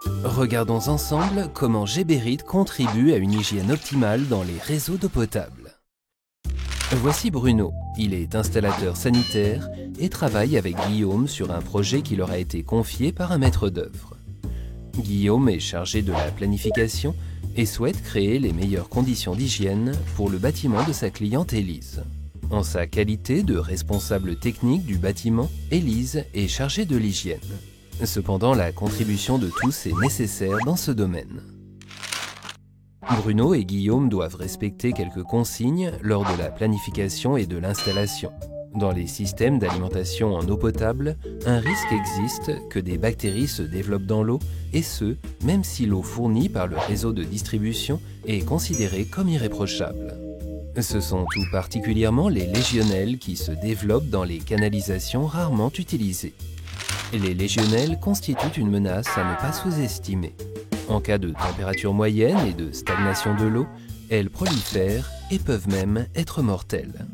Regardons ensemble comment Geberit contribue à une hygiène optimale dans les réseaux d'eau potable. Voici Bruno, il est installateur sanitaire et travaille avec Guillaume sur un projet qui leur a été confié par un maître d'œuvre. Guillaume est chargé de la planification et souhaite créer les meilleures conditions d'hygiène pour le bâtiment de sa cliente Élise. En sa qualité de responsable technique du bâtiment, Élise est chargée de l'hygiène. Cependant, la contribution de tous est nécessaire dans ce domaine. Bruno et Guillaume doivent respecter quelques consignes lors de la planification et de l'installation. Dans les systèmes d'alimentation en eau potable, un risque existe que des bactéries se développent dans l'eau, et ce, même si l'eau fournie par le réseau de distribution est considérée comme irréprochable. Ce sont tout particulièrement les légionnelles qui se développent dans les canalisations rarement utilisées. Les légionnelles constituent une menace à ne pas sous-estimer. En cas de température moyenne et de stagnation de l'eau, elles prolifèrent et peuvent même être mortelles.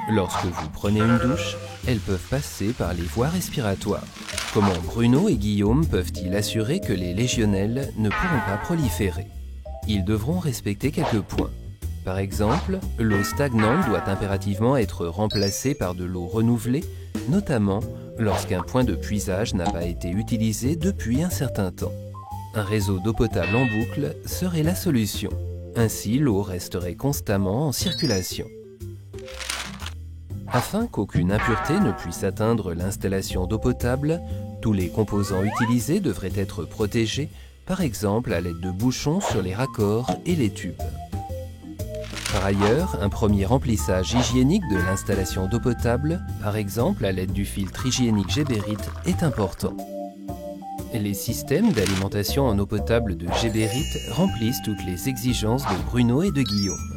Lorsque vous prenez une douche, elles peuvent passer par les voies respiratoires. Comment Bruno et Guillaume peuvent-ils assurer que les légionnelles ne pourront pas proliférer? Ils devront respecter quelques points. Par exemple, l'eau stagnante doit impérativement être remplacée par de l'eau renouvelée, notamment lorsqu'un point de puisage n'a pas été utilisé depuis un certain temps. Un réseau d'eau potable en boucle serait la solution. Ainsi, l'eau resterait constamment en circulation. Afin qu'aucune impureté ne puisse atteindre l'installation d'eau potable, tous les composants utilisés devraient être protégés, par exemple à l'aide de bouchons sur les raccords et les tubes. Par ailleurs, un premier remplissage hygiénique de l'installation d'eau potable, par exemple à l'aide du filtre hygiénique Geberit, est important. Les systèmes d'alimentation en eau potable de Geberit remplissent toutes les exigences de Bruno et de Guillaume.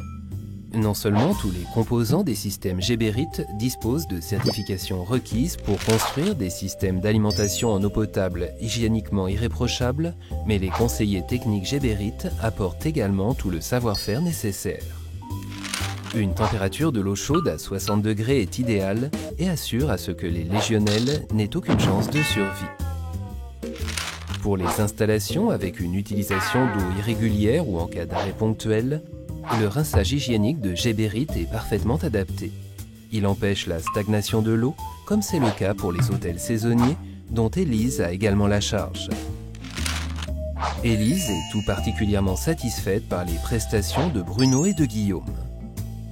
Non seulement tous les composants des systèmes Geberit disposent de certifications requises pour construire des systèmes d'alimentation en eau potable hygiéniquement irréprochables, mais les conseillers techniques Geberit apportent également tout le savoir-faire nécessaire. Une température de l'eau chaude à 60 degrés est idéale et assure à ce que les légionnelles n'aient aucune chance de survie. Pour les installations avec une utilisation d'eau irrégulière ou en cas d'arrêt ponctuel, le rinçage hygiénique de Geberit est parfaitement adapté. Il empêche la stagnation de l'eau, comme c'est le cas pour les hôtels saisonniers, dont Élise a également la charge. Élise est tout particulièrement satisfaite par les prestations de Bruno et de Guillaume.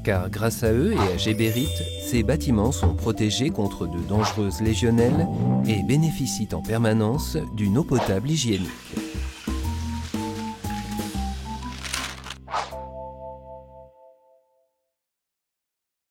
Car grâce à eux et à Geberit, ces bâtiments sont protégés contre de dangereuses légionnelles et bénéficient en permanence d'une eau potable hygiénique.